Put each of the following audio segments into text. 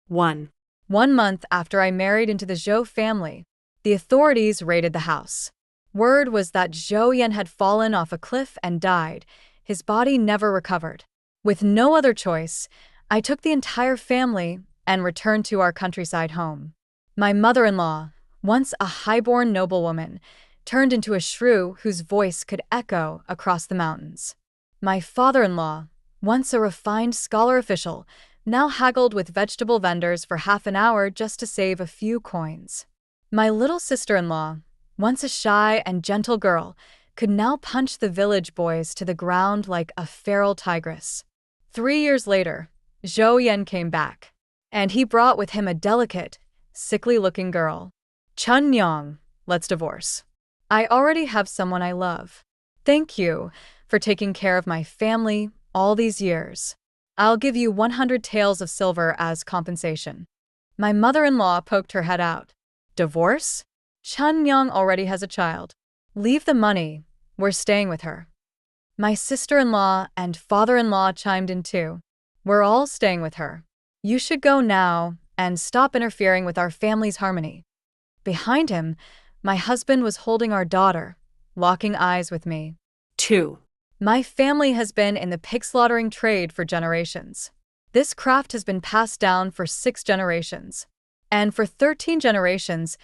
1. 1 month after I married into the Zhou family, the authorities raided the house. Word was that Zhou Yan had fallen off a cliff and died, his body never recovered. With no other choice, I took the entire family and returned to our countryside home. My mother-in-law, once a highborn noblewoman, turned into a shrew whose voice could echo across the mountains. My father-in-law, once a refined scholar official, now haggled with vegetable vendors for half an hour just to save a few coins. My little sister-in-law, once a shy and gentle girl, could now punch the village boys to the ground like a feral tigress. 3 years later, Zhou Yan came back, and he brought with him a delicate, sickly-looking girl. Chun Yang, let's divorce. I already have someone I love. Thank you for taking care of my family all these years. I'll give you 100 taels of silver as compensation. My mother-in-law poked her head out. Divorce? Chun Yang already has a child. Leave the money. We're staying with her. My sister-in-law and father-in-law chimed in too. We're all staying with her. You should go now and stop interfering with our family's harmony. Behind him, my husband was holding our daughter, locking eyes with me. 2. My family has been in the pig slaughtering trade for generations. This craft has been passed down for 6 generations. And for 13 generations,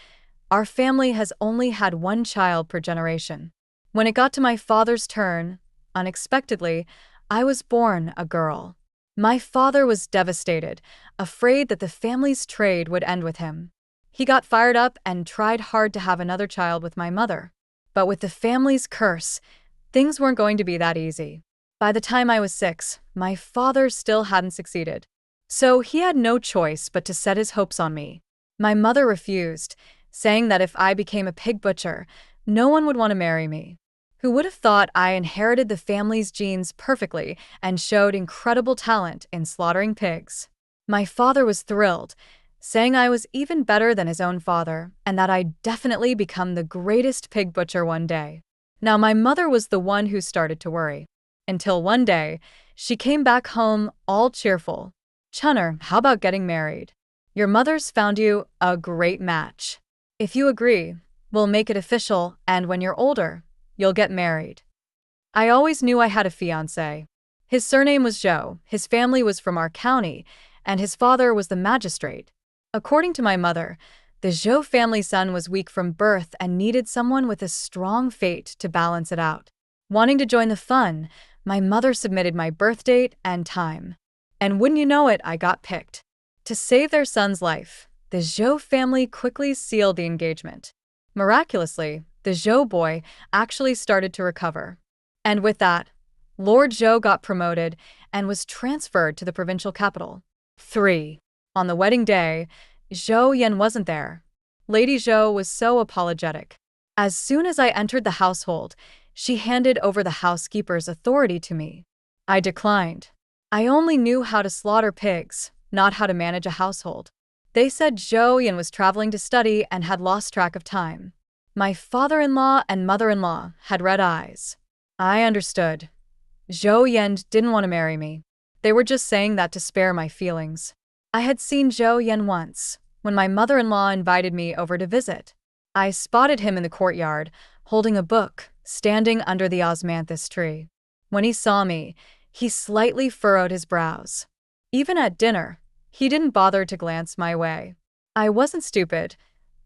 our family has only had 1 child per generation. When it got to my father's turn, unexpectedly, I was born a girl. My father was devastated, afraid that the family's trade would end with him. He got fired up and tried hard to have another child with my mother. But with the family's curse, things weren't going to be that easy. By the time I was 6, my father still hadn't succeeded. So he had no choice but to set his hopes on me. My mother refused, saying that if I became a pig butcher, no one would want to marry me. Who would have thought I inherited the family's genes perfectly and showed incredible talent in slaughtering pigs? My father was thrilled, saying I was even better than his own father and that I'd definitely become the greatest pig butcher one day. Now, my mother was the one who started to worry. Until one day, she came back home all cheerful. Chunner, how about getting married? Your mother's found you a great match. If you agree, we'll make it official, and when you're older, you'll get married. I always knew I had a fiancé. His surname was Zhou, his family was from our county, and his father was the magistrate. According to my mother, the Zhou family son was weak from birth and needed someone with a strong fate to balance it out. Wanting to join the fun, my mother submitted my birth date and time. And wouldn't you know it, I got picked. To save their son's life, the Zhou family quickly sealed the engagement. Miraculously, the Zhou boy actually started to recover. And with that, Lord Zhou got promoted and was transferred to the provincial capital. 3. On the wedding day, Zhou Yan wasn't there. Lady Zhou was so apologetic. As soon as I entered the household, she handed over the housekeeper's authority to me. I declined. I only knew how to slaughter pigs, not how to manage a household. They said Zhou Yan was traveling to study and had lost track of time. My father-in-law and mother-in-law had red eyes. I understood. Zhou Yan didn't want to marry me. They were just saying that to spare my feelings. I had seen Zhou Yan once, when my mother-in-law invited me over to visit. I spotted him in the courtyard, holding a book, standing under the osmanthus tree. When he saw me, he slightly furrowed his brows. Even at dinner, he didn't bother to glance my way. I wasn't stupid.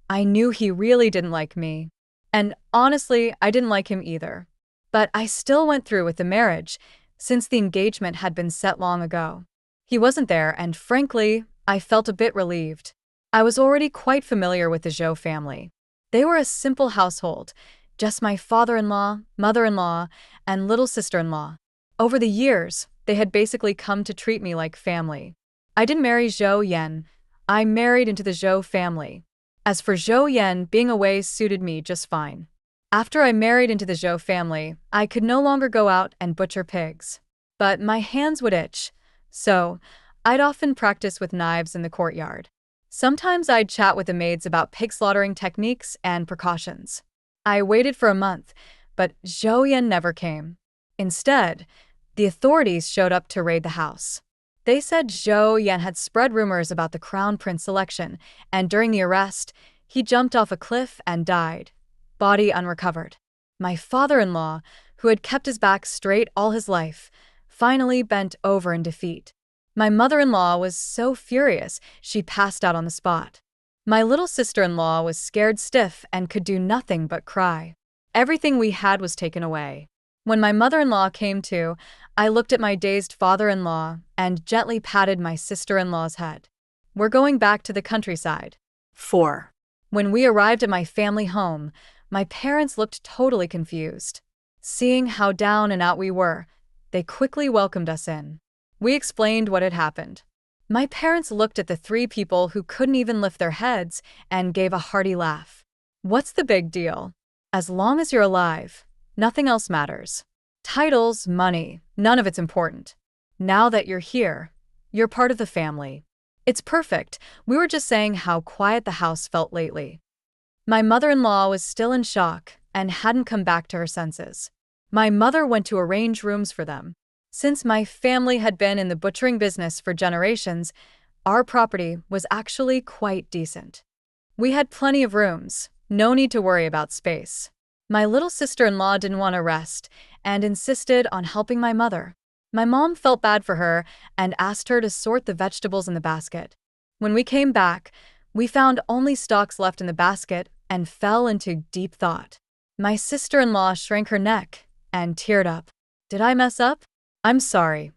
I knew he really didn't like me. And honestly, I didn't like him either. But I still went through with the marriage, since the engagement had been set long ago. He wasn't there, and frankly, I felt a bit relieved. I was already quite familiar with the Zhou family. They were a simple household, just my father-in-law, mother-in-law, and little sister-in-law. Over the years, they had basically come to treat me like family. I didn't marry Zhou Yan. I married into the Zhou family. As for Zhou Yan, being away suited me just fine. After I married into the Zhou family, I could no longer go out and butcher pigs. But my hands would itch, so I'd often practice with knives in the courtyard. Sometimes I'd chat with the maids about pig slaughtering techniques and precautions. I waited for a month, but Zhou Yan never came. Instead, the authorities showed up to raid the house. They said Zhou Yan had spread rumors about the crown prince selection, and during the arrest, he jumped off a cliff and died, body unrecovered. My father-in-law, who had kept his back straight all his life, finally bent over in defeat. My mother-in-law was so furious she passed out on the spot. My little sister-in-law was scared stiff and could do nothing but cry. Everything we had was taken away. When my mother-in-law came to, I looked at my dazed father-in-law and gently patted my sister-in-law's head. We're going back to the countryside. 4. When we arrived at my family home, my parents looked totally confused. Seeing how down and out we were, they quickly welcomed us in. We explained what had happened. My parents looked at the three people who couldn't even lift their heads and gave a hearty laugh. What's the big deal? As long as you're alive, nothing else matters. Titles, money, none of it's important. Now that you're here, you're part of the family. It's perfect. We were just saying how quiet the house felt lately. My mother-in-law was still in shock and hadn't come back to her senses. My mother went to arrange rooms for them. Since my family had been in the butchering business for generations, our property was actually quite decent. We had plenty of rooms, no need to worry about space. My little sister-in-law didn't want to rest and insisted on helping my mother. My mom felt bad for her and asked her to sort the vegetables in the basket. When we came back, we found only stalks left in the basket and fell into deep thought. My sister-in-law shrank her neck and teared up. Did I mess up? I'm sorry.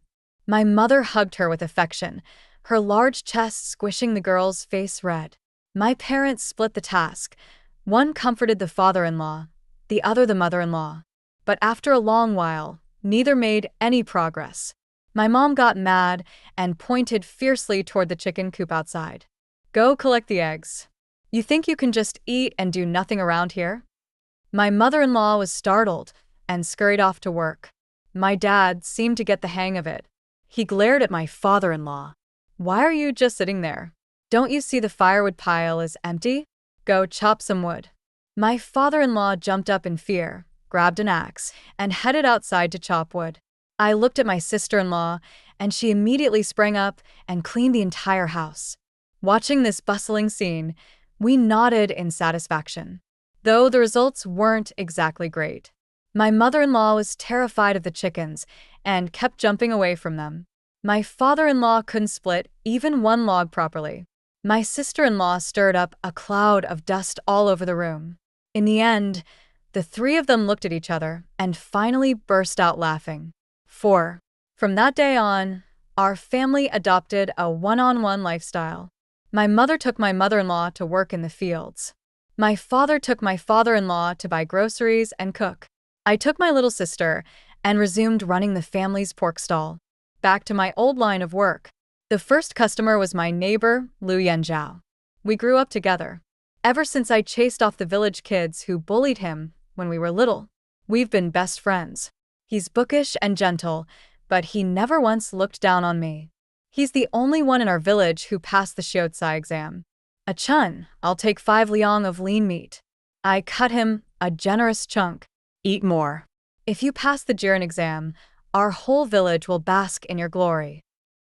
My mother hugged her with affection, her large chest squishing the girl's face red. My parents split the task. One comforted the father-in-law, the other the mother-in-law. But after a long while, neither made any progress. My mom got mad and pointed fiercely toward the chicken coop outside. Go collect the eggs. You think you can just eat and do nothing around here? My mother-in-law was startled and scurried off to work. My dad seemed to get the hang of it. He glared at my father-in-law. Why are you just sitting there? Don't you see the firewood pile is empty? Go chop some wood. My father-in-law jumped up in fear, grabbed an axe, and headed outside to chop wood. I looked at my sister-in-law, and she immediately sprang up and cleaned the entire house. Watching this bustling scene, we nodded in satisfaction, though the results weren't exactly great. My mother-in-law was terrified of the chickens and kept jumping away from them. My father-in-law couldn't split even one log properly. My sister-in-law stirred up a cloud of dust all over the room. In the end, the three of them looked at each other and finally burst out laughing. 4. From that day on, our family adopted a one-on-one lifestyle. My mother took my mother-in-law to work in the fields. My father took my father-in-law to buy groceries and cook. I took my little sister and resumed running the family's pork stall. Back to my old line of work. The first customer was my neighbor, Lu Yanzhao. We grew up together. Ever since I chased off the village kids who bullied him when we were little, we've been best friends. He's bookish and gentle, but he never once looked down on me. He's the only one in our village who passed the Shiotsi exam. A chun, I'll take 5 liang of lean meat. I cut him a generous chunk. Eat more. If you pass the Jiren exam, our whole village will bask in your glory.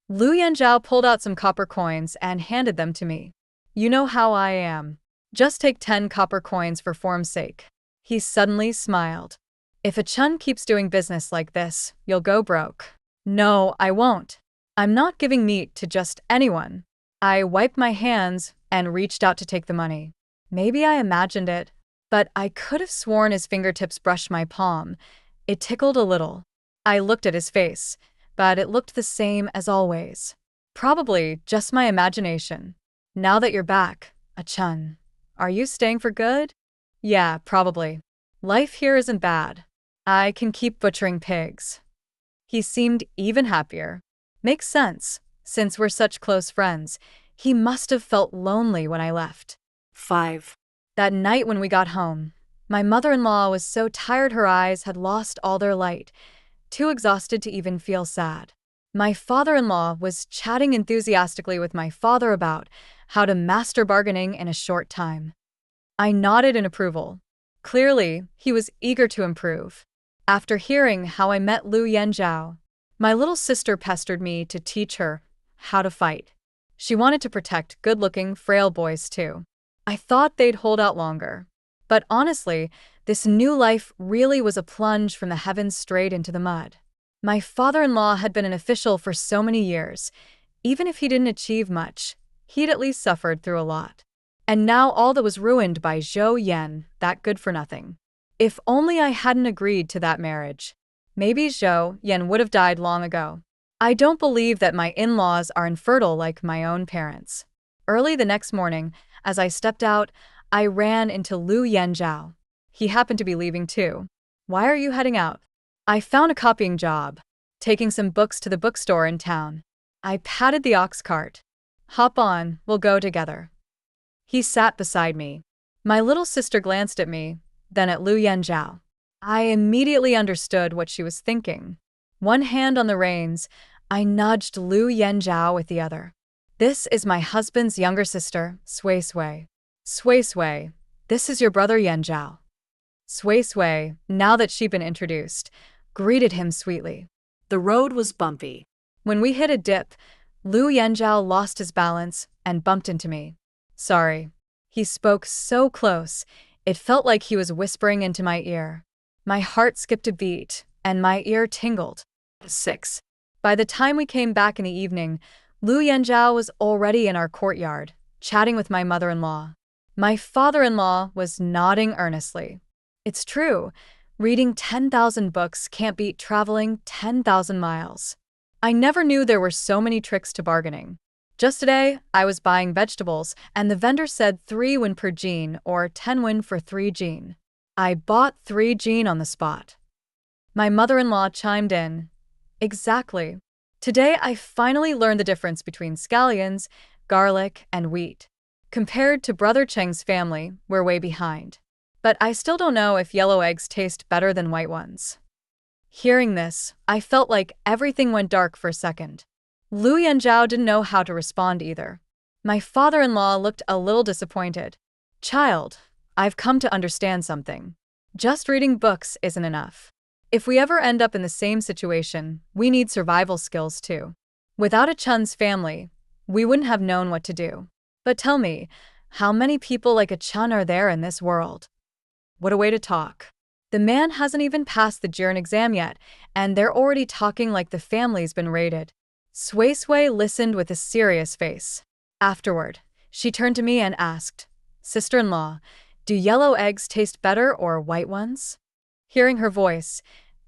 Lu Yanzhao pulled out some copper coins and handed them to me. You know how I am. Just take 10 copper coins for form's sake. He suddenly smiled. If a chun keeps doing business like this, you'll go broke. No, I won't. I'm not giving meat to just anyone. I wiped my hands and reached out to take the money. Maybe I imagined it, but I could have sworn his fingertips brushed my palm. It tickled a little. I looked at his face, but it looked the same as always. Probably just my imagination. Now that you're back, Chun, are you staying for good? Yeah, probably. Life here isn't bad. I can keep butchering pigs. He seemed even happier. Makes sense. Since we're such close friends, he must have felt lonely when I left. 5. That night when we got home, my mother-in-law was so tired her eyes had lost all their light, too exhausted to even feel sad. My father-in-law was chatting enthusiastically with my father about how to master bargaining in a short time. I nodded in approval. Clearly, he was eager to improve. After hearing how I met Lu Yanzhao, my little sister pestered me to teach her how to fight. She wanted to protect good-looking, frail boys too. I thought they'd hold out longer. But honestly, this new life really was a plunge from the heavens straight into the mud. My father-in-law had been an official for so many years. Even if he didn't achieve much, he'd at least suffered through a lot. And now all that was ruined by Zhou Yan, that good-for-nothing. If only I hadn't agreed to that marriage. Maybe Zhou Yan would have died long ago. I don't believe that my in-laws are infertile like my own parents. Early the next morning, as I stepped out, I ran into Lu Yanzhao. He happened to be leaving too. Why are you heading out? I found a copying job, taking some books to the bookstore in town. I patted the ox cart. Hop on, we'll go together. He sat beside me. My little sister glanced at me, then at Lu Yanzhao. I immediately understood what she was thinking. One hand on the reins, I nudged Lu Yanzhao with the other. This is my husband's younger sister, Sui Sui. Sui Sui, this is your brother Yanzhao. Sui Sui, now that she'd been introduced, greeted him sweetly. The road was bumpy. When we hit a dip, Lu Yanzhao lost his balance and bumped into me. Sorry. He spoke so close, it felt like he was whispering into my ear. My heart skipped a beat, and my ear tingled. 6. By the time we came back in the evening, Lu Yanzhao was already in our courtyard, chatting with my mother-in-law. My father-in-law was nodding earnestly. It's true, reading 10,000 books can't beat traveling 10,000 miles. I never knew there were so many tricks to bargaining. Just today, I was buying vegetables, and the vendor said 3 won per jin or 10 won for 3 jin. I bought 3 jin on the spot. My mother-in-law chimed in. Exactly. Today, I finally learned the difference between scallions, garlic, and wheat. Compared to Brother Cheng's family, we're way behind. But I still don't know if yellow eggs taste better than white ones. Hearing this, I felt like everything went dark for a second. Lu Yanzhao didn't know how to respond either. My father-in-law looked a little disappointed. Child, I've come to understand something. Just reading books isn't enough. If we ever end up in the same situation, we need survival skills too. Without a Chun's family, we wouldn't have known what to do. But tell me, how many people like a Chun are there in this world? What a way to talk. The man hasn't even passed the Jiren exam yet, and they're already talking like the family's been raided. Sui Sui listened with a serious face. Afterward, she turned to me and asked, Sister-in-law, do yellow eggs taste better or white ones? Hearing her voice,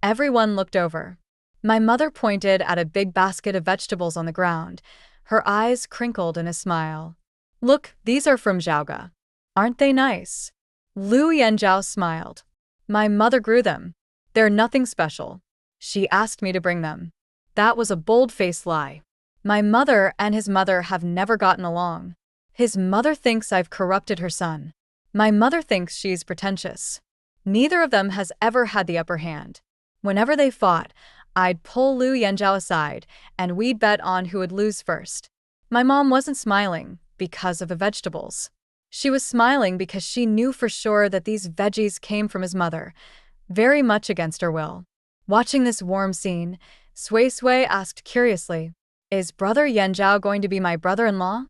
everyone looked over. My mother pointed at a big basket of vegetables on the ground. Her eyes crinkled in a smile. Look, these are from Zhaoga. Aren't they nice? Lu Yanzhao smiled. My mother grew them. They're nothing special. She asked me to bring them. That was a bold-faced lie. My mother and his mother have never gotten along. His mother thinks I've corrupted her son. My mother thinks she's pretentious. Neither of them has ever had the upper hand. Whenever they fought, I'd pull Lu Yanzhao aside, and we'd bet on who would lose first. My mom wasn't smiling because of the vegetables. She was smiling because she knew for sure that these veggies came from his mother, very much against her will. Watching this warm scene, Sui Sui asked curiously, Is Brother Yanzhao going to be my brother-in-law?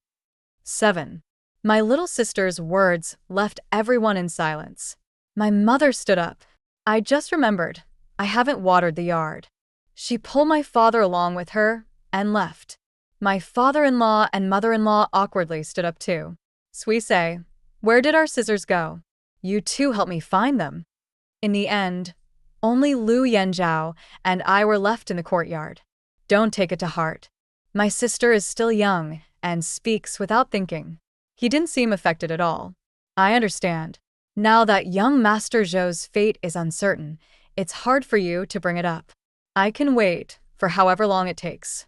7. My little sister's words left everyone in silence. My mother stood up. I just remembered, I haven't watered the yard. She pulled my father along with her and left. My father-in-law and mother-in-law awkwardly stood up too. Sui Sui, where did our scissors go? You two helped me find them. In the end, only Lu Yanzhao and I were left in the courtyard. Don't take it to heart. My sister is still young and speaks without thinking. He didn't seem affected at all. I understand. Now that young Master Zhou's fate is uncertain, it's hard for you to bring it up. I can wait for however long it takes.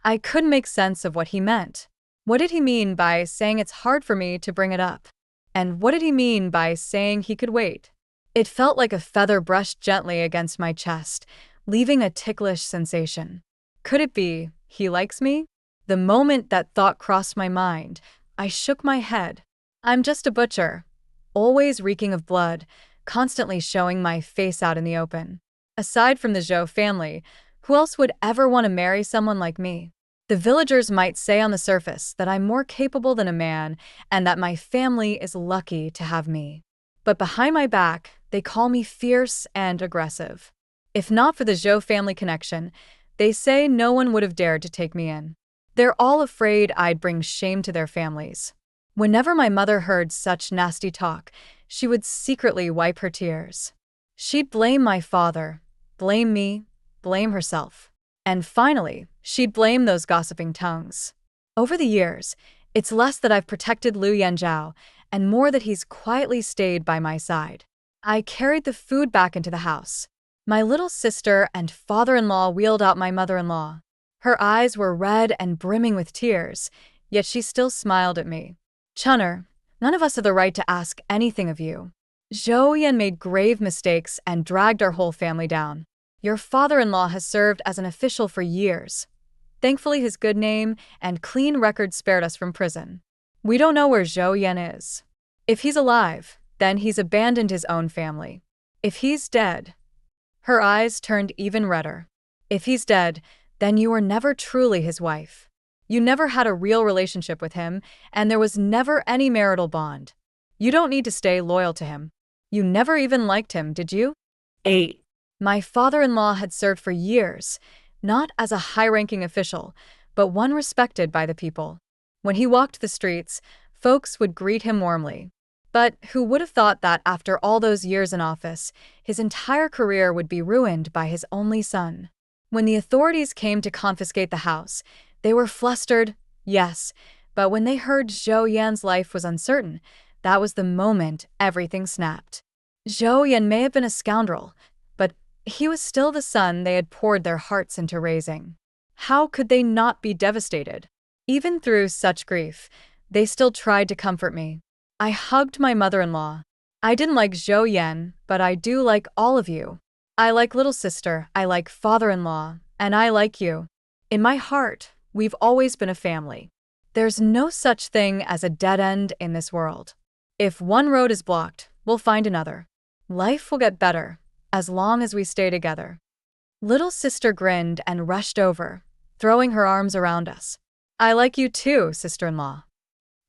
I couldn't make sense of what he meant. What did he mean by saying it's hard for me to bring it up? And what did he mean by saying he could wait? It felt like a feather brushed gently against my chest, leaving a ticklish sensation. Could it be he likes me? The moment that thought crossed my mind, I shook my head. I'm just a butcher, always reeking of blood, constantly showing my face out in the open. Aside from the Zhou family, who else would ever want to marry someone like me? The villagers might say on the surface that I'm more capable than a man and that my family is lucky to have me. But behind my back, they call me fierce and aggressive. If not for the Zhou family connection, they say no one would have dared to take me in. They're all afraid I'd bring shame to their families. Whenever my mother heard such nasty talk, she would secretly wipe her tears. She'd blame my father, blame me, blame herself. And finally, she'd blame those gossiping tongues. Over the years, it's less that I've protected Liu Yanzhao and more that he's quietly stayed by my side. I carried the food back into the house. My little sister and father-in-law wheeled out my mother-in-law. Her eyes were red and brimming with tears, yet she still smiled at me. Chunner, none of us have the right to ask anything of you. Zhou Yan made grave mistakes and dragged our whole family down. Your father-in-law has served as an official for years. Thankfully, his good name and clean record spared us from prison. We don't know where Zhou Yan is. If he's alive, then he's abandoned his own family. If he's dead... Her eyes turned even redder. If he's dead, then you were never truly his wife. You never had a real relationship with him, and there was never any marital bond. You don't need to stay loyal to him. You never even liked him, did you? 8. My father-in-law had served for years, not as a high-ranking official, but one respected by the people. When he walked the streets, folks would greet him warmly. But who would have thought that after all those years in office, his entire career would be ruined by his only son? When the authorities came to confiscate the house, they were flustered, yes, but when they heard Zhou Yan's life was uncertain, that was the moment everything snapped. Zhou Yan may have been a scoundrel, but he was still the son they had poured their hearts into raising. How could they not be devastated? Even through such grief, they still tried to comfort me. I hugged my mother-in-law. I didn't like Zhou Yan, but I do like all of you. I like little sister, I like father-in-law, and I like you. In my heart, we've always been a family. There's no such thing as a dead end in this world. If one road is blocked, we'll find another. Life will get better, as long as we stay together. Little sister grinned and rushed over, throwing her arms around us. I like you too, sister-in-law.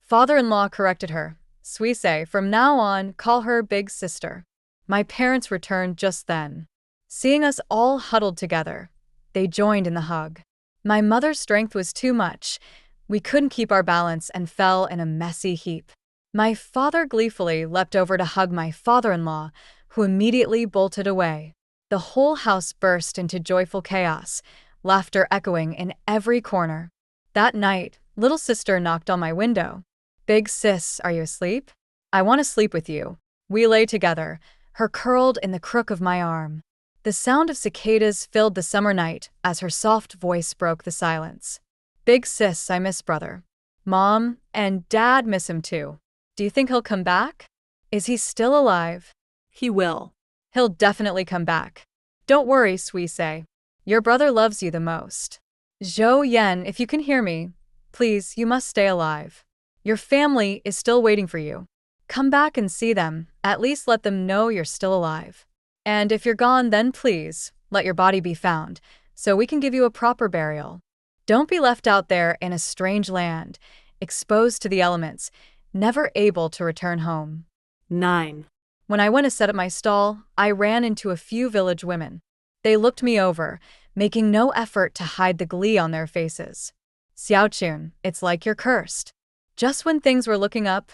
Father-in-law corrected her. Suisei, from now on, call her big sister. My parents returned just then. Seeing us all huddled together, they joined in the hug. My mother's strength was too much. We couldn't keep our balance and fell in a messy heap. My father gleefully leapt over to hug my father-in-law, who immediately bolted away. The whole house burst into joyful chaos, laughter echoing in every corner. That night, little sister knocked on my window. Big sis, are you asleep? I want to sleep with you. We lay together, her curled in the crook of my arm. The sound of cicadas filled the summer night as her soft voice broke the silence. Big sis, I miss brother. Mom and Dad miss him too. Do you think he'll come back? Is he still alive? He will. He'll definitely come back. Don't worry, Suisei. Your brother loves you the most. Zhou Yan, if you can hear me, please, you must stay alive. Your family is still waiting for you. Come back and see them, at least let them know you're still alive. And if you're gone, then please, let your body be found, so we can give you a proper burial. Don't be left out there in a strange land, exposed to the elements, never able to return home. 9. When I went to set up my stall, I ran into a few village women. They looked me over, making no effort to hide the glee on their faces. Xiaochun, it's like you're cursed. Just when things were looking up,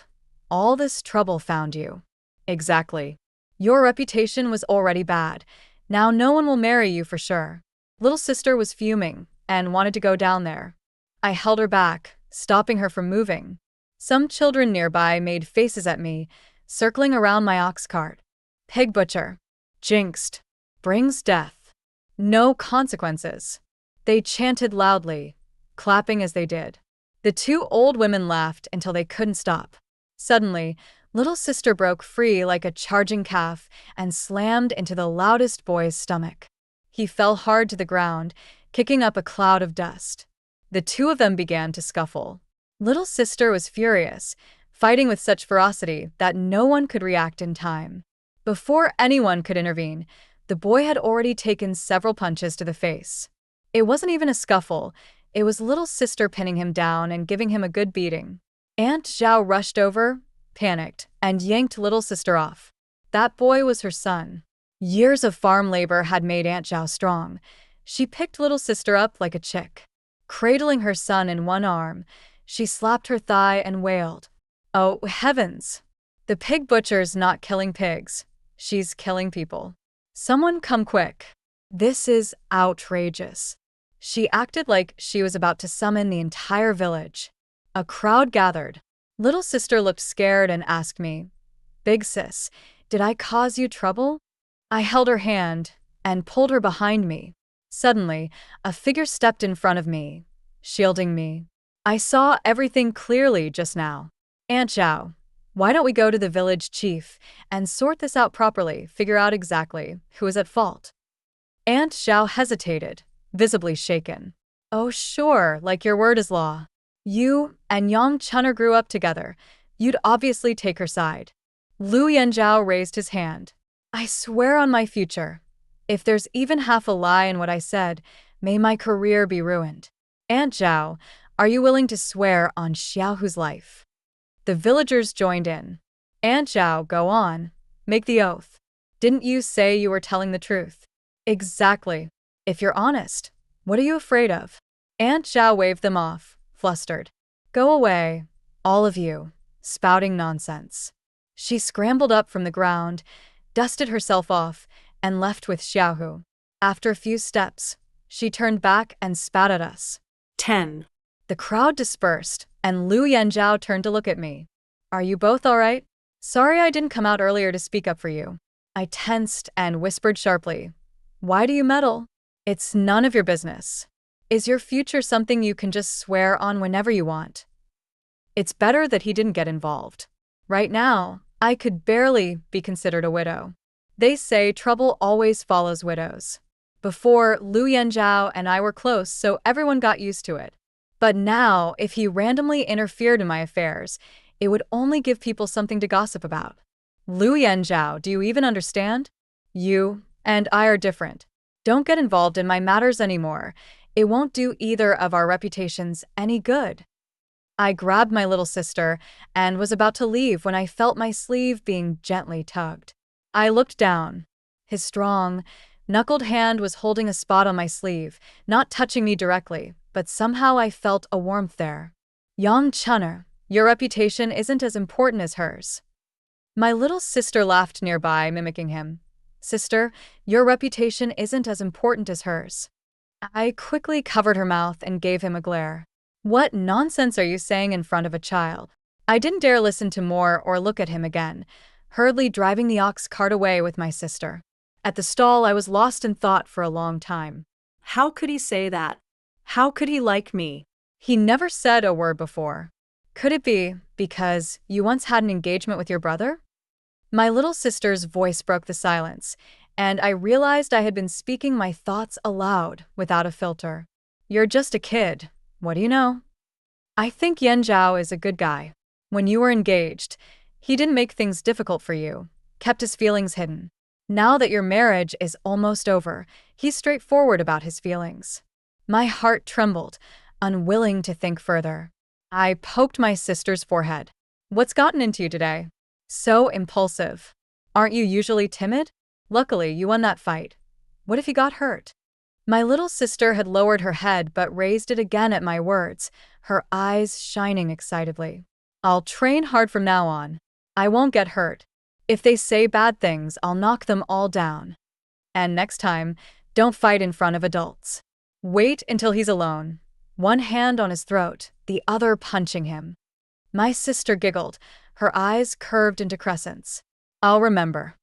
all this trouble found you. Exactly. Your reputation was already bad. Now no one will marry you for sure. Little sister was fuming and wanted to go down there. I held her back, stopping her from moving. Some children nearby made faces at me, circling around my ox cart. Pig butcher. Jinxed. Brings death. No consequences. They chanted loudly, clapping as they did. The two old women laughed until they couldn't stop. Suddenly, little sister broke free like a charging calf and slammed into the loudest boy's stomach. He fell hard to the ground, kicking up a cloud of dust. The two of them began to scuffle. Little sister was furious, fighting with such ferocity that no one could react in time. Before anyone could intervene, the boy had already taken several punches to the face. It wasn't even a scuffle, It was little sister pinning him down and giving him a good beating. Aunt Zhao rushed over, panicked, and yanked little sister off. That boy was her son. Years of farm labor had made Aunt Zhao strong. She picked little sister up like a chick. Cradling her son in one arm, she slapped her thigh and wailed, "Oh, heavens! The pig butcher's not killing pigs. She's killing people. Someone come quick. This is outrageous." She acted like she was about to summon the entire village. A crowd gathered. Little sister looked scared and asked me, "Big sis, did I cause you trouble?" I held her hand and pulled her behind me. Suddenly, a figure stepped in front of me, shielding me. I saw everything clearly just now. "Aunt Zhao, why don't we go to the village chief and sort this out properly, figure out exactly who is at fault?" Aunt Zhao hesitated, visibly shaken. "Oh sure, like your word is law. You and Yang Chunner grew up together. You'd obviously take her side." Lu Yanzhao raised his hand. "I swear on my future. If there's even half a lie in what I said, may my career be ruined." "Aunt Zhao, are you willing to swear on Xiaohu's life?" The villagers joined in. "Aunt Zhao, go on. Make the oath. Didn't you say you were telling the truth?" "Exactly. If you're honest, what are you afraid of?" Aunt Zhao waved them off, flustered. "Go away, all of you, spouting nonsense." She scrambled up from the ground, dusted herself off, and left with Xiaohu. After a few steps, she turned back and spat at us. 10. The crowd dispersed, and Lu Yanzhao turned to look at me. "Are you both all right? Sorry I didn't come out earlier to speak up for you." I tensed and whispered sharply, "Why do you meddle? It's none of your business. Is your future something you can just swear on whenever you want?" It's better that he didn't get involved. Right now, I could barely be considered a widow. They say trouble always follows widows. Before, Lu Yanzhao and I were close, so everyone got used to it. But now, if he randomly interfered in my affairs, it would only give people something to gossip about. Lu Yanzhao, do you even understand? You and I are different. Don't get involved in my matters anymore. It won't do either of our reputations any good. I grabbed my little sister and was about to leave when I felt my sleeve being gently tugged. I looked down. His strong, knuckled hand was holding a spot on my sleeve, not touching me directly, but somehow I felt a warmth there. "Yang Chunner, your reputation isn't as important as hers." My little sister laughed nearby, mimicking him. "Sister, your reputation isn't as important as hers." I quickly covered her mouth and gave him a glare. "What nonsense are you saying in front of a child?" I didn't dare listen to more or look at him again, hurriedly driving the ox cart away with my sister. At the stall, I was lost in thought for a long time. How could he say that? How could he like me? He never said a word before. Could it be because you once had an engagement with your brother? My little sister's voice broke the silence, and I realized I had been speaking my thoughts aloud without a filter. "You're just a kid. What do you know? I think Yan Zhao is a good guy. When you were engaged, he didn't make things difficult for you, kept his feelings hidden. Now that your marriage is almost over, he's straightforward about his feelings." My heart trembled, unwilling to think further. I poked my sister's forehead. "What's gotten into you today? So impulsive. Aren't you usually timid? Luckily, you won that fight. What if he got hurt?" My little sister had lowered her head but raised it again at my words, her eyes shining excitedly. "I'll train hard from now on. I won't get hurt. If they say bad things, I'll knock them all down. And next time, don't fight in front of adults. Wait until he's alone, one hand on his throat, the other punching him." My sister giggled, her eyes curved into crescents. "I'll remember.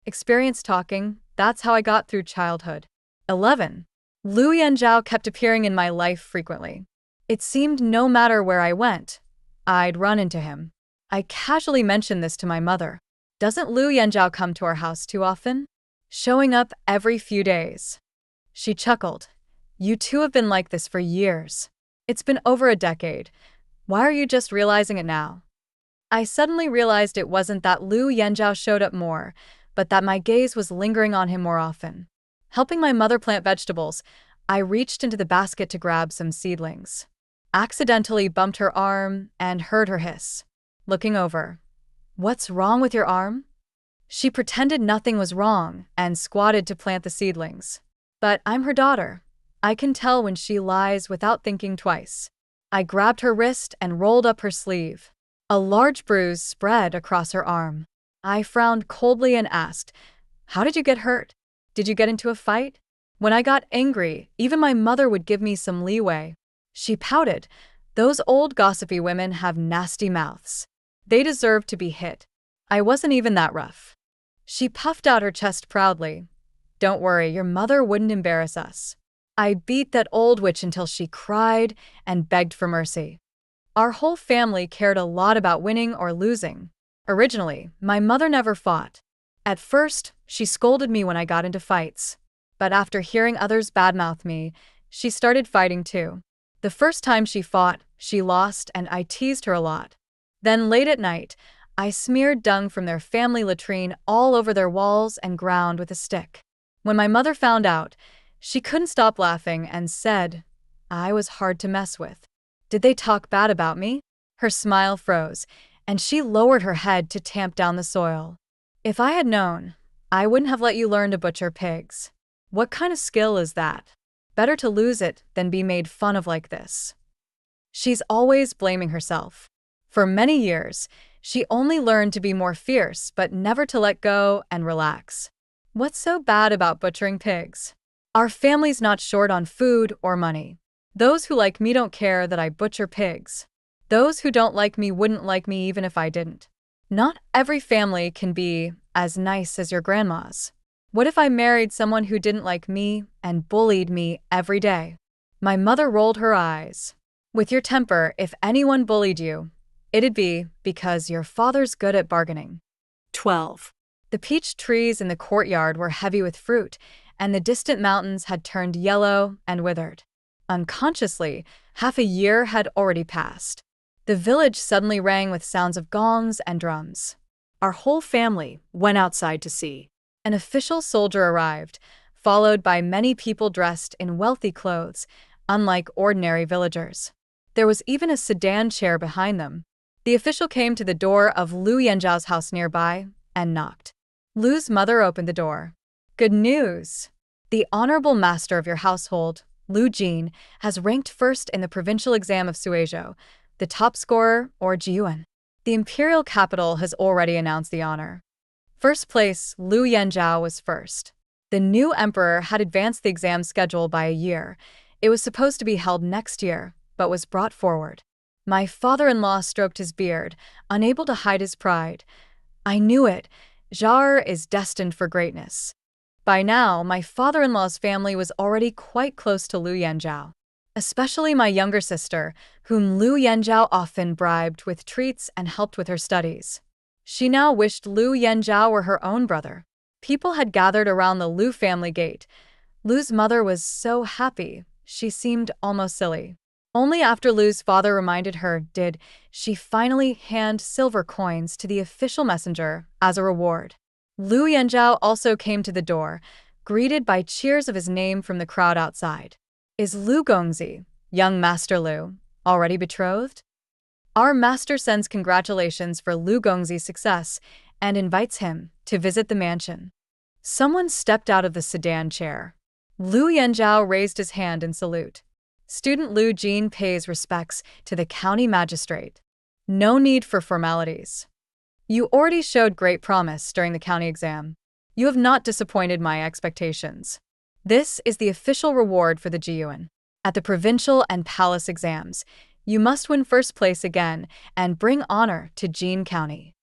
Experience talking, that's how I got through childhood." 11. Lu Yanzhao kept appearing in my life frequently. It seemed no matter where I went, I'd run into him. I casually mentioned this to my mother. "Doesn't Lu Yanzhao come to our house too often?" "Showing up every few days." She chuckled. "You two have been like this for years. It's been over a decade. Why are you just realizing it now?" I suddenly realized it wasn't that Lu Yanzhao showed up more, but that my gaze was lingering on him more often. Helping my mother plant vegetables, I reached into the basket to grab some seedlings. Accidentally bumped her arm and heard her hiss. Looking over. "What's wrong with your arm?" She pretended nothing was wrong and squatted to plant the seedlings. But I'm her daughter. I can tell when she lies without thinking twice. I grabbed her wrist and rolled up her sleeve. A large bruise spread across her arm. I frowned coldly and asked, "How did you get hurt? Did you get into a fight?" When I got angry, even my mother would give me some leeway. She pouted. Those old gossipy women have nasty mouths. They deserve to be hit. I wasn't even that rough. She puffed out her chest proudly. "Don't worry, your mother wouldn't embarrass us." I beat that old witch until she cried and begged for mercy. Our whole family cared a lot about winning or losing. Originally, my mother never fought. At first, she scolded me when I got into fights. But after hearing others badmouth me, she started fighting too. The first time she fought, she lost and I teased her a lot. Then late at night, I smeared dung from their family latrine all over their walls and ground with a stick. When my mother found out, she couldn't stop laughing and said, I was hard to mess with. Did they talk bad about me? Her smile froze, and she lowered her head to tamp down the soil. If I had known, I wouldn't have let you learn to butcher pigs. What kind of skill is that? Better to lose it than be made fun of like this. She's always blaming herself. For many years, she only learned to be more fierce but never to let go and relax. What's so bad about butchering pigs? Our family's not short on food or money. Those who like me don't care that I butcher pigs. Those who don't like me wouldn't like me even if I didn't. Not every family can be as nice as your grandma's. What if I married someone who didn't like me and bullied me every day? My mother rolled her eyes. With your temper, if anyone bullied you, it'd be because your father's good at bargaining. 12. The peach trees in the courtyard were heavy with fruit, and the distant mountains had turned yellow and withered. Unconsciously, half a year had already passed. The village suddenly rang with sounds of gongs and drums. Our whole family went outside to see. An official soldier arrived, followed by many people dressed in wealthy clothes, unlike ordinary villagers. There was even a sedan chair behind them. The official came to the door of Lu Yanzhao's house nearby and knocked. Lu's mother opened the door. Good news! The honorable master of your household, Lu Jin, has ranked first in the provincial exam of Suizhou, the top scorer, or Jiyuan. The imperial capital has already announced the honor. First place, Lu Yanzhao was first. The new emperor had advanced the exam schedule by a year. It was supposed to be held next year, but was brought forward. My father-in-law stroked his beard, unable to hide his pride. I knew it. Zhar is destined for greatness. By now, my father-in-law's family was already quite close to Lu Yanzhao, especially my younger sister, whom Lu Yanzhao often bribed with treats and helped with her studies. She now wished Lu Yanzhao were her own brother. People had gathered around the Lu family gate. Lu's mother was so happy, she seemed almost silly. Only after Lu's father reminded her did she finally hand silver coins to the official messenger as a reward. Lu Yanzhao also came to the door, greeted by cheers of his name from the crowd outside. Is Lu Gongzi, young Master Lu, already betrothed? Our master sends congratulations for Lu Gongzi's success and invites him to visit the mansion. Someone stepped out of the sedan chair. Lu Yanzhao raised his hand in salute. Student Lu Jin pays respects to the county magistrate. No need for formalities. You already showed great promise during the county exam. You have not disappointed my expectations. This is the official reward for the Jiyuan. At the provincial and palace exams, you must win first place again and bring honor to Jin County.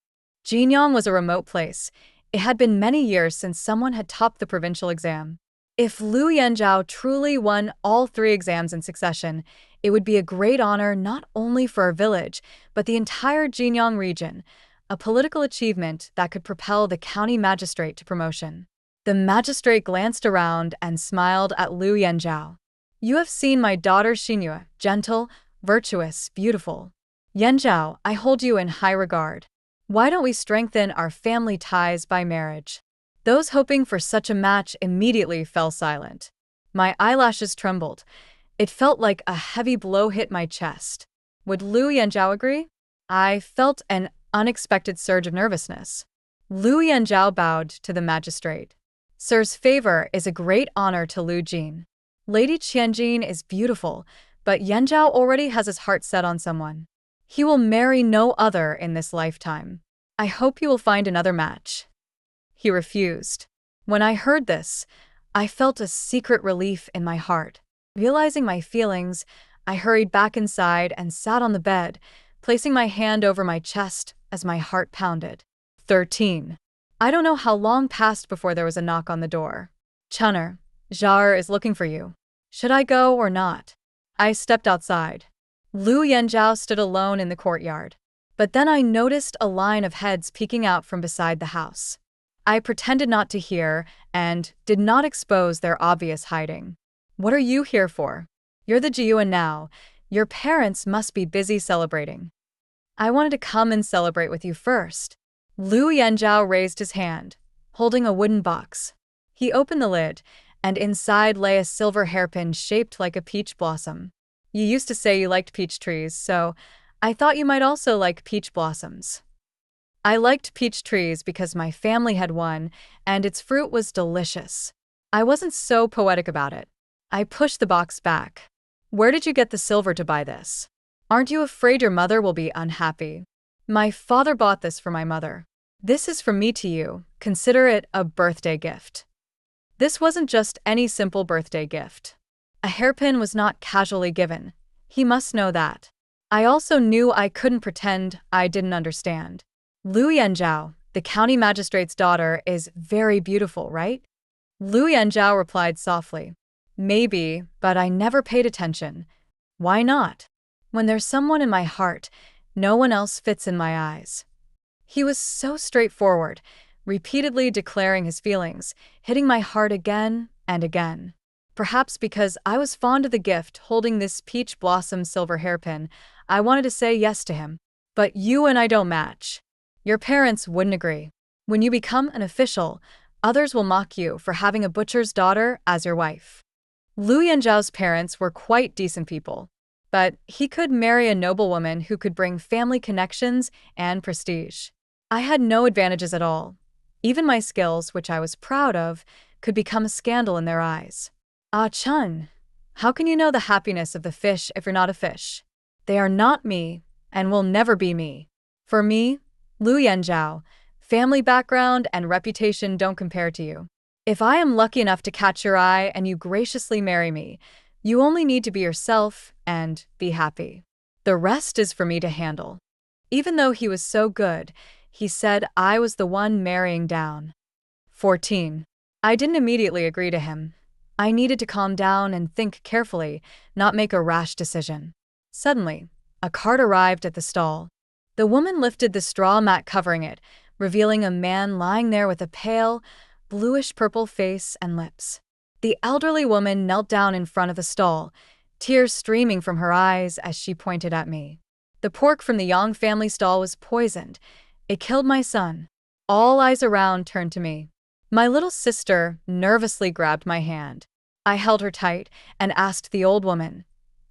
Jinyang was a remote place. It had been many years since someone had topped the provincial exam. If Lu Yanzhao truly won all 3 exams in succession, it would be a great honor not only for our village, but the entire Jinyang region, a political achievement that could propel the county magistrate to promotion. The magistrate glanced around and smiled at Lu Yanzhao. You have seen my daughter Xinyue, gentle, virtuous, beautiful. Yanzhao, I hold you in high regard. Why don't we strengthen our family ties by marriage? Those hoping for such a match immediately fell silent. My eyelashes trembled. It felt like a heavy blow hit my chest. Would Lu Yanzhao agree? I felt an unexpected surge of nervousness. Lu Yanzhao bowed to the magistrate. Sir's favor is a great honor to Lu Jin. Lady Qianjin is beautiful, but Yanzhao already has his heart set on someone. He will marry no other in this lifetime. I hope you will find another match. He refused. When I heard this, I felt a secret relief in my heart. Realizing my feelings, I hurried back inside and sat on the bed, placing my hand over my chest as my heart pounded. 13. I don't know how long passed before there was a knock on the door. Chunner, Zhar is looking for you. Should I go or not? I stepped outside. Lu Yanzhao stood alone in the courtyard. But then I noticed a line of heads peeking out from beside the house. I pretended not to hear and did not expose their obvious hiding. What are you here for? You're the Jiyuan now. Your parents must be busy celebrating. I wanted to come and celebrate with you first. Lu Yanzhao raised his hand, holding a wooden box. He opened the lid, and inside lay a silver hairpin shaped like a peach blossom. You used to say you liked peach trees, so I thought you might also like peach blossoms. I liked peach trees because my family had one, and its fruit was delicious. I wasn't so poetic about it. I pushed the box back. Where did you get the silver to buy this? Aren't you afraid your mother will be unhappy? My father bought this for my mother. This is from me to you. Consider it a birthday gift. This wasn't just any simple birthday gift. A hairpin was not casually given. He must know that. I also knew I couldn't pretend I didn't understand. Lu Yanzhao, the county magistrate's daughter, is very beautiful, right? Lu Yanzhao replied softly. Maybe, but I never paid attention. Why not? When there's someone in my heart, no one else fits in my eyes. He was so straightforward, repeatedly declaring his feelings, hitting my heart again and again. Perhaps because I was fond of the gift holding this peach blossom silver hairpin, I wanted to say yes to him. But you and I don't match. Your parents wouldn't agree. When you become an official, others will mock you for having a butcher's daughter as your wife. Lu Yanzhao's parents were quite decent people, but he could marry a noblewoman who could bring family connections and prestige. I had no advantages at all. Even my skills, which I was proud of, could become a scandal in their eyes. Ah, Chun, how can you know the happiness of the fish if you're not a fish? They are not me, and will never be me. For me, Lu Yanzhao, family background and reputation don't compare to you. If I am lucky enough to catch your eye and you graciously marry me, you only need to be yourself and be happy. The rest is for me to handle. Even though he was so good, he said I was the one marrying down. 14. I didn't immediately agree to him. I needed to calm down and think carefully, not make a rash decision. Suddenly, a cart arrived at the stall. The woman lifted the straw mat covering it, revealing a man lying there with a pale, bluish-purple face and lips. The elderly woman knelt down in front of the stall, tears streaming from her eyes as she pointed at me. The pork from the Yang family stall was poisoned. It killed my son. All eyes around turned to me. My little sister nervously grabbed my hand. I held her tight and asked the old woman,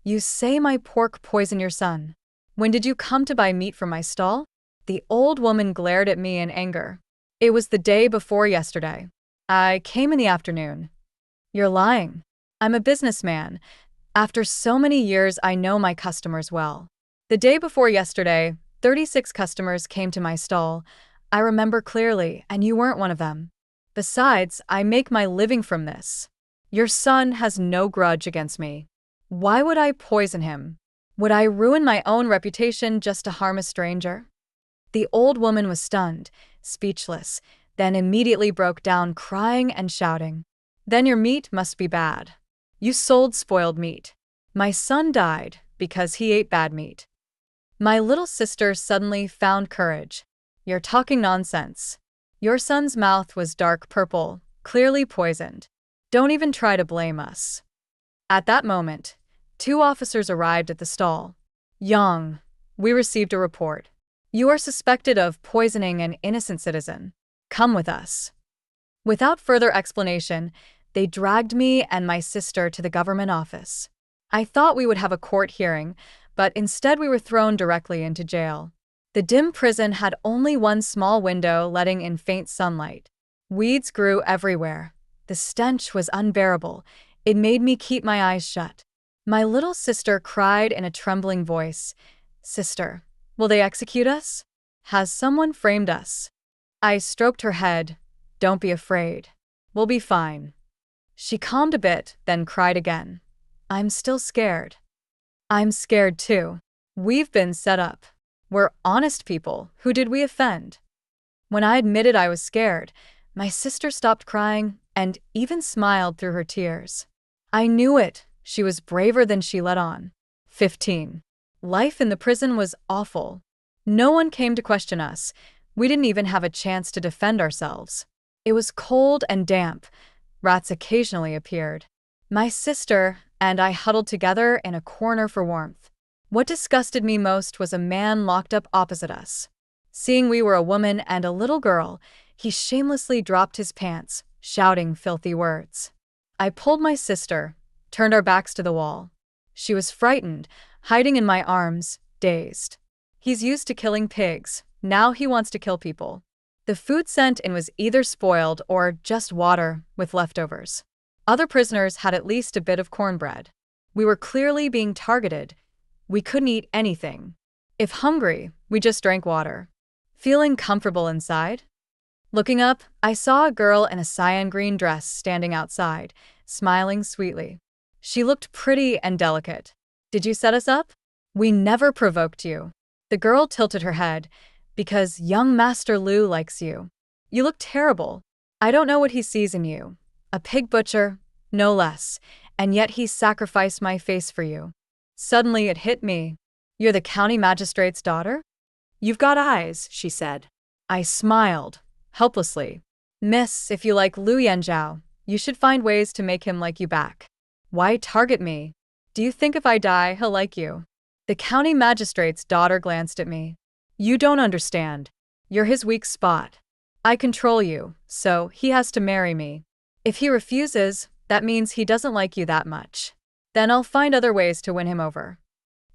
"You say my pork poisoned your son. When did you come to buy meat from my stall?" The old woman glared at me in anger. "It was the day before yesterday. I came in the afternoon." "You're lying. I'm a businessman. After so many years, I know my customers well. The day before yesterday, 36 customers came to my stall. I remember clearly, and you weren't one of them. Besides, I make my living from this. Your son has no grudge against me. Why would I poison him? Would I ruin my own reputation just to harm a stranger?" The old woman was stunned, speechless, then immediately broke down crying and shouting. "Then your meat must be bad. You sold spoiled meat. My son died because he ate bad meat." My little sister suddenly found courage. "You're talking nonsense. Your son's mouth was dark purple, clearly poisoned. Don't even try to blame us." At that moment, 2 officers arrived at the stall. "Yang, we received a report. You are suspected of poisoning an innocent citizen. Come with us." Without further explanation, They dragged me and my sister to the government office. I thought we would have a court hearing, but instead we were thrown directly into jail. The dim prison had only one small window letting in faint sunlight. Weeds grew everywhere. The stench was unbearable. It made me keep my eyes shut. My little sister cried in a trembling voice, "Sister, will they execute us? Has someone framed us?" I stroked her head. "Don't be afraid. We'll be fine." She calmed a bit, then cried again. "I'm still scared." "I'm scared too. We've been set up. We're honest people. Who did we offend?" When I admitted I was scared, my sister stopped crying and even smiled through her tears. I knew it. She was braver than she let on. 15. Life in the prison was awful. No one came to question us. We didn't even have a chance to defend ourselves. It was cold and damp. Rats occasionally appeared. My sister and I huddled together in a corner for warmth. What disgusted me most was a man locked up opposite us. Seeing we were a woman and a little girl, he shamelessly dropped his pants, shouting filthy words. I pulled my sister, turned our backs to the wall. She was frightened, hiding in my arms, dazed. He's used to killing pigs. Now he wants to kill people. The food sent in was either spoiled or just water with leftovers. Other prisoners had at least a bit of cornbread. We were clearly being targeted. We couldn't eat anything. If hungry, we just drank water. Feeling comfortable inside? Looking up, I saw a girl in a cyan green dress standing outside, smiling sweetly. She looked pretty and delicate. "Did you set us up?" "We never provoked you." The girl tilted her head. "Because young Master Lu likes you. You look terrible. I don't know what he sees in you. A pig butcher, no less, and yet he sacrificed my face for you." Suddenly it hit me. "You're the county magistrate's daughter?" "You've got eyes," she said. I smiled, helplessly. "Miss, if you like Lu Yanzhao, you should find ways to make him like you back. Why target me? Do you think if I die, he'll like you?" The county magistrate's daughter glanced at me. "You don't understand. You're his weak spot. I control you, so he has to marry me. If he refuses, that means he doesn't like you that much. Then I'll find other ways to win him over."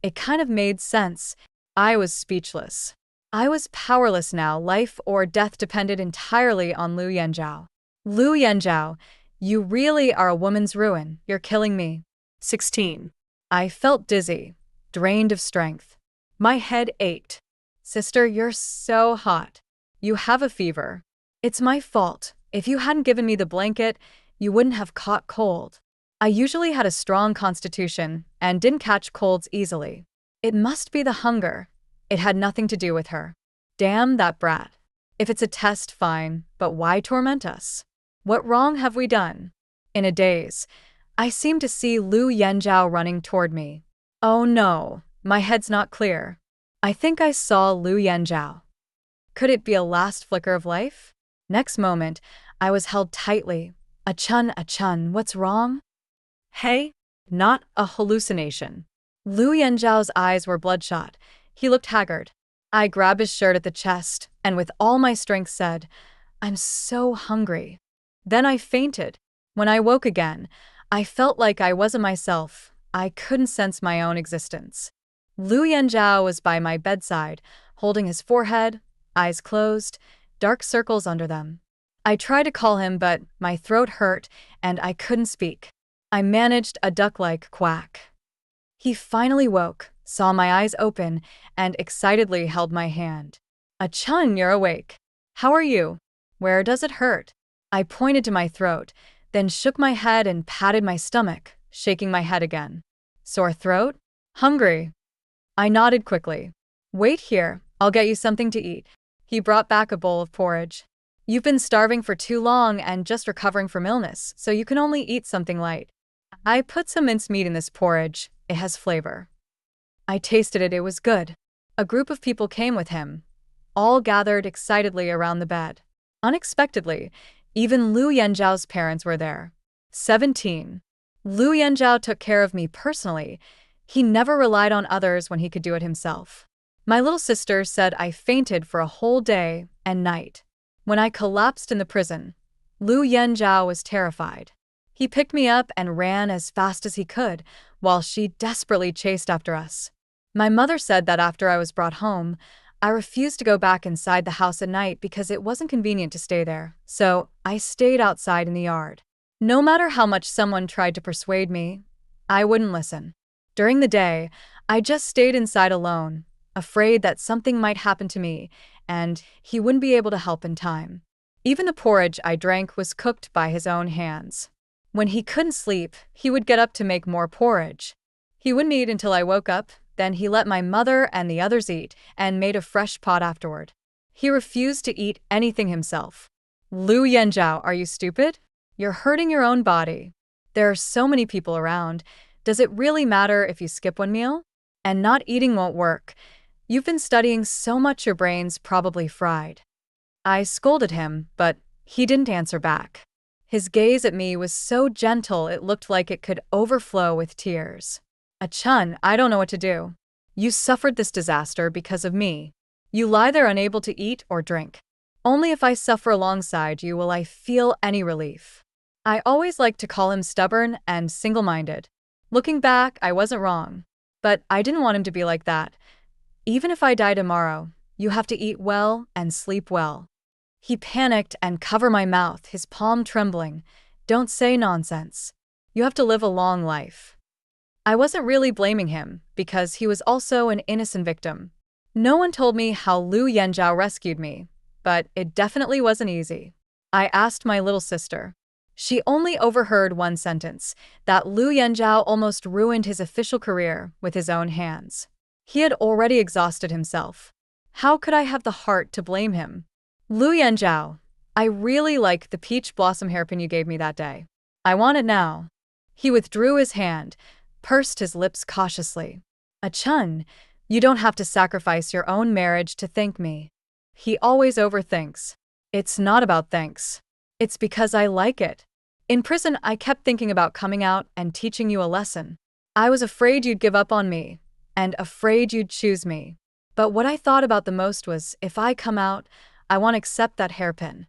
It kind of made sense. I was speechless. I was powerless now. Life or death depended entirely on Lu Yanzhao. "Lu Yanzhao, you really are a woman's ruin. You're killing me." 16. I felt dizzy, drained of strength. My head ached. "Sister, you're so hot. You have a fever. It's my fault. If you hadn't given me the blanket, you wouldn't have caught cold." I usually had a strong constitution and didn't catch colds easily. It must be the hunger. It had nothing to do with her. Damn that brat. If it's a test, fine, but why torment us? What wrong have we done? In a daze, I seemed to see Lu Yanzhao running toward me. Oh no, my head's not clear. I think I saw Lu Yanzhao. Could it be a last flicker of life? Next moment, I was held tightly. Achun, what's wrong?" "Hey, not a hallucination." Lu Yanzhao's eyes were bloodshot. He looked haggard. I grabbed his shirt at the chest and with all my strength said, "I'm so hungry." Then I fainted. When I woke again, I felt like I wasn't myself. I couldn't sense my own existence. Lu Yanzhao was by my bedside, holding his forehead, eyes closed, dark circles under them. I tried to call him, but my throat hurt and I couldn't speak. I managed a duck-like quack. He finally woke, saw my eyes open, and excitedly held my hand. "Achun, you're awake. How are you? Where does it hurt?" I pointed to my throat, then shook my head and patted my stomach, shaking my head again. "Sore throat? Hungry?" I nodded quickly. "Wait here, I'll get you something to eat." He brought back a bowl of porridge. "You've been starving for too long and just recovering from illness, so you can only eat something light." I put some minced meat in this porridge. It has flavor. I tasted it. It was good. A group of people came with him, all gathered excitedly around the bed. Unexpectedly, even Lu Yanzhao's parents were there. 17. Lu Yanzhao took care of me personally. He never relied on others when he could do it himself. My little sister said I fainted for a whole day and night. When I collapsed in the prison, Lu Yanzhao was terrified. He picked me up and ran as fast as he could, while she desperately chased after us. My mother said that after I was brought home, I refused to go back inside the house at night because it wasn't convenient to stay there, so I stayed outside in the yard. No matter how much someone tried to persuade me, I wouldn't listen. During the day, I just stayed inside alone, afraid that something might happen to me, and he wouldn't be able to help in time. Even the porridge I drank was cooked by his own hands. When he couldn't sleep, he would get up to make more porridge. He wouldn't eat until I woke up, then he let my mother and the others eat and made a fresh pot afterward. He refused to eat anything himself. Lu Yanzhao, are you stupid? You're hurting your own body. There are so many people around. Does it really matter if you skip one meal? And not eating won't work. You've been studying so much your brain's probably fried. I scolded him, but he didn't answer back. His gaze at me was so gentle it looked like it could overflow with tears. Chun, I don't know what to do. You suffered this disaster because of me. You lie there unable to eat or drink. Only if I suffer alongside you will I feel any relief. I always liked to call him stubborn and single-minded. Looking back, I wasn't wrong. But I didn't want him to be like that. Even if I die tomorrow, you have to eat well and sleep well. He panicked and covered my mouth, his palm trembling. Don't say nonsense. You have to live a long life. I wasn't really blaming him, because he was also an innocent victim. No one told me how Lu Yanzhao rescued me, but it definitely wasn't easy. I asked my little sister. She only overheard one sentence, that Lu Yanzhao almost ruined his official career with his own hands. He had already exhausted himself. How could I have the heart to blame him? Lu Yanzhao, I really like the peach blossom hairpin you gave me that day. I want it now. He withdrew his hand, pursed his lips cautiously. Chun, you don't have to sacrifice your own marriage to thank me. He always overthinks. It's not about thanks. It's because I like it. In prison, I kept thinking about coming out and teaching you a lesson. I was afraid you'd give up on me, and afraid you'd choose me. But what I thought about the most was, if I come out, I want to accept that hairpin.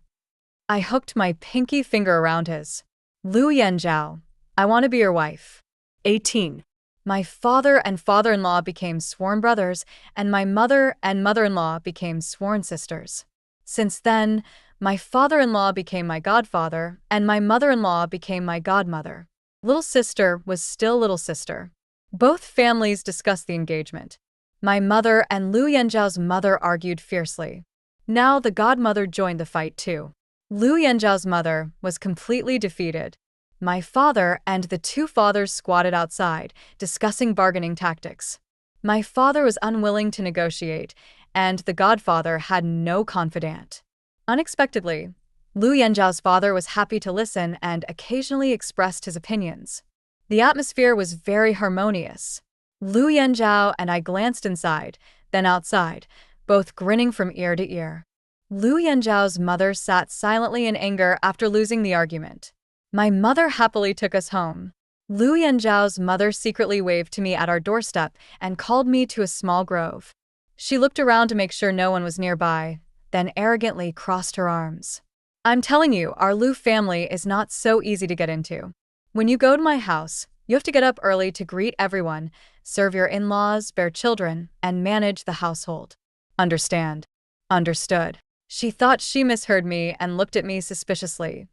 I hooked my pinky finger around his. Lu Yanzhao, I want to be your wife. 18. My father and father-in-law became sworn brothers, and my mother and mother-in-law became sworn sisters. Since then, my father-in-law became my godfather, and my mother-in-law became my godmother. Little sister was still little sister. Both families discussed the engagement. My mother and Lu Yanzhao's mother argued fiercely. Now the godmother joined the fight too. Lu Yanzhao's mother was completely defeated. My father and the two fathers squatted outside, discussing bargaining tactics. My father was unwilling to negotiate, and the godfather had no confidant. Unexpectedly, Lu Yanzhao's father was happy to listen and occasionally expressed his opinions. The atmosphere was very harmonious. Lu Yanzhao and I glanced inside, then outside, both grinning from ear to ear. Lu Yanzhao's mother sat silently in anger after losing the argument. My mother happily took us home. Lu Yanzhao's mother secretly waved to me at our doorstep and called me to a small grove. She looked around to make sure no one was nearby, then arrogantly crossed her arms. I'm telling you, our Lu family is not so easy to get into. When you go to my house, you have to get up early to greet everyone, serve your in-laws, bear children, and manage the household. Understand? Understood. She thought she misheard me and looked at me suspiciously.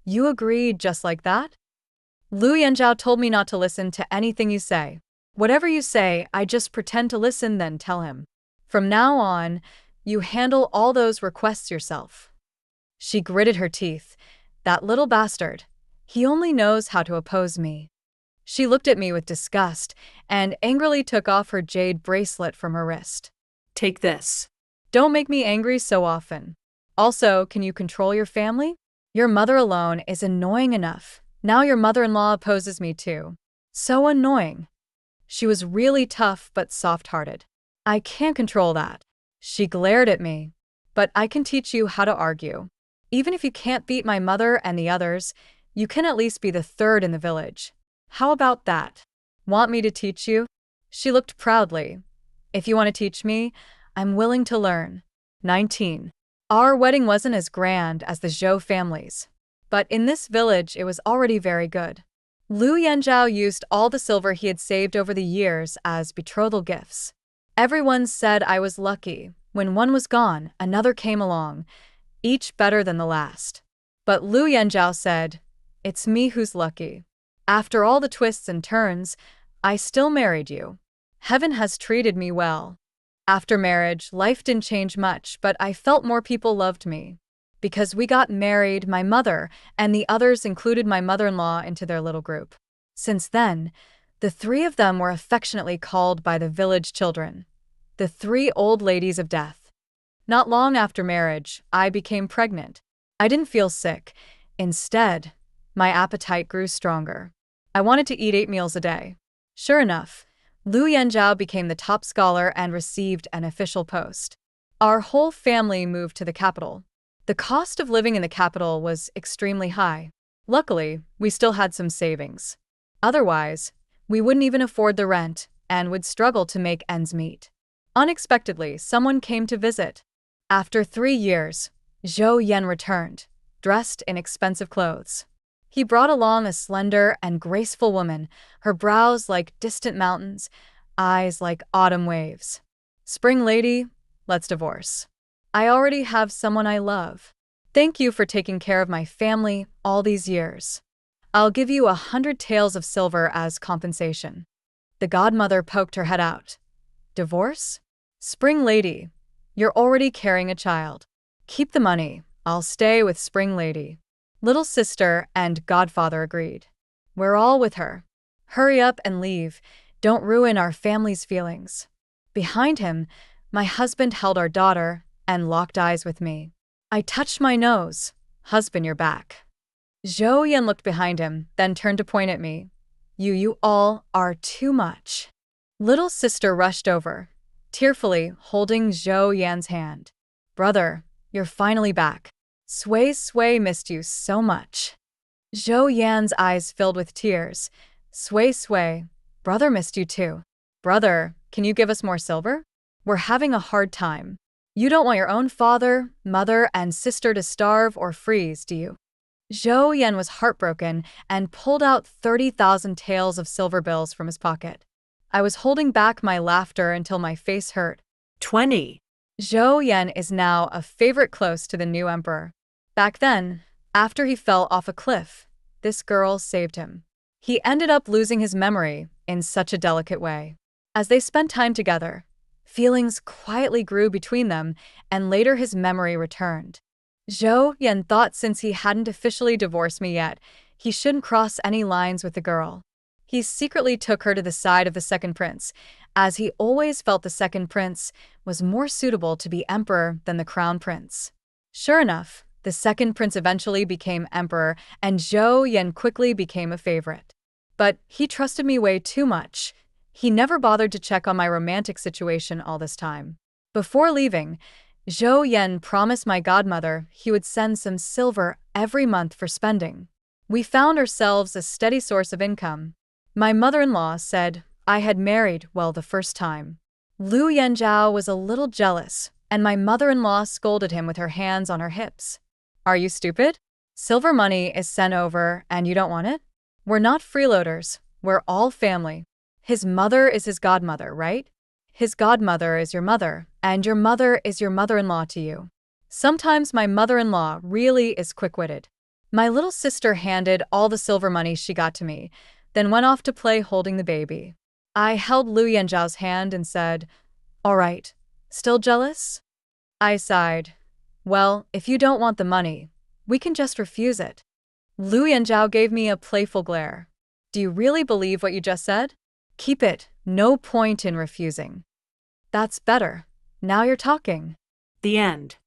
You agreed just like that? Lu Yanzhao told me not to listen to anything you say. Whatever you say, I just pretend to listen, then tell him. From now on, you handle all those requests yourself. She gritted her teeth. That little bastard. He only knows how to oppose me. She looked at me with disgust and angrily took off her jade bracelet from her wrist. Take this. Don't make me angry so often. Also, can you control your family? Your mother alone is annoying enough. Now your mother-in-law opposes me too. So annoying. She was really tough but soft-hearted. I can't control that. She glared at me. But I can teach you how to argue. Even if you can't beat my mother and the others, you can at least be the third in the village. How about that? Want me to teach you? She looked proudly. If you want to teach me, I'm willing to learn. 19. Our wedding wasn't as grand as the Zhou family's. But in this village, it was already very good. Lu Yanzhao used all the silver he had saved over the years as betrothal gifts. Everyone said I was lucky. When one was gone, another came along, each better than the last. But Lu Yanzhao said, "It's me who's lucky. After all the twists and turns, I still married you. Heaven has treated me well." After marriage, life didn't change much, but I felt more people loved me. Because we got married, my mother and the others included my mother-in-law into their little group. Since then, the three of them were affectionately called by the village children, the three old ladies of death. Not long after marriage, I became pregnant. I didn't feel sick. Instead, my appetite grew stronger. I wanted to eat 8 meals a day. Sure enough, Lu Yanzhao became the top scholar and received an official post. Our whole family moved to the capital. The cost of living in the capital was extremely high. Luckily, we still had some savings. Otherwise, we wouldn't even afford the rent and would struggle to make ends meet. Unexpectedly, someone came to visit. After 3 years, Zhou Yan returned, dressed in expensive clothes. He brought along a slender and graceful woman, her brows like distant mountains, eyes like autumn waves. "Spring lady, let's divorce. I already have someone I love. Thank you for taking care of my family all these years. I'll give you 100 taels of silver as compensation." The godmother poked her head out. "Divorce? Spring lady, you're already carrying a child. Keep the money. I'll stay with Spring lady." Little sister and godfather agreed. "We're all with her. Hurry up and leave. Don't ruin our family's feelings." Behind him, my husband held our daughter and locked eyes with me. I touched my nose. "Husband, you're back." Zhou Yan looked behind him, then turned to point at me. You all are too much." Little sister rushed over, tearfully holding Zhou Yan's hand. "Brother, you're finally back. Sui missed you so much." Zhou Yan's eyes filled with tears. Sui, brother missed you too. Brother, can you give us more silver? We're having a hard time. You don't want your own father, mother, and sister to starve or freeze, do you? Zhou Yan was heartbroken and pulled out 30,000 taels of silver bills from his pocket. I was holding back my laughter until my face hurt. 20. Zhou Yan is now a favorite close to the new emperor. Back then, after he fell off a cliff, this girl saved him. He ended up losing his memory in such a delicate way. As they spent time together, feelings quietly grew between them, and later his memory returned. Zhou Yan thought since he hadn't officially divorced me yet, he shouldn't cross any lines with the girl. He secretly took her to the side of the second prince, as he always felt the second prince was more suitable to be emperor than the crown prince. Sure enough, the second prince eventually became emperor, and Zhou Yan quickly became a favorite. But he trusted me way too much. He never bothered to check on my romantic situation all this time. Before leaving, Zhou Yan promised my godmother he would send some silver every month for spending. We found ourselves a steady source of income. My mother-in-law said I had married well the first time. Lu Yanzhao was a little jealous, and my mother-in-law scolded him with her hands on her hips. "Are you stupid? Silver money is sent over and you don't want it? We're not freeloaders, we're all family. His mother is his godmother, right? His godmother is your mother, and your mother is your mother-in-law to you." Sometimes my mother-in-law really is quick-witted. My little sister handed all the silver money she got to me, then went off to play holding the baby. I held Lu Yanzhao's hand and said, "All right, still jealous?" I sighed. "Well, if you don't want the money, we can just refuse it." Lu Yanzhao gave me a playful glare. "Do you really believe what you just said? Keep it, no point in refusing." "That's better. Now you're talking." The end.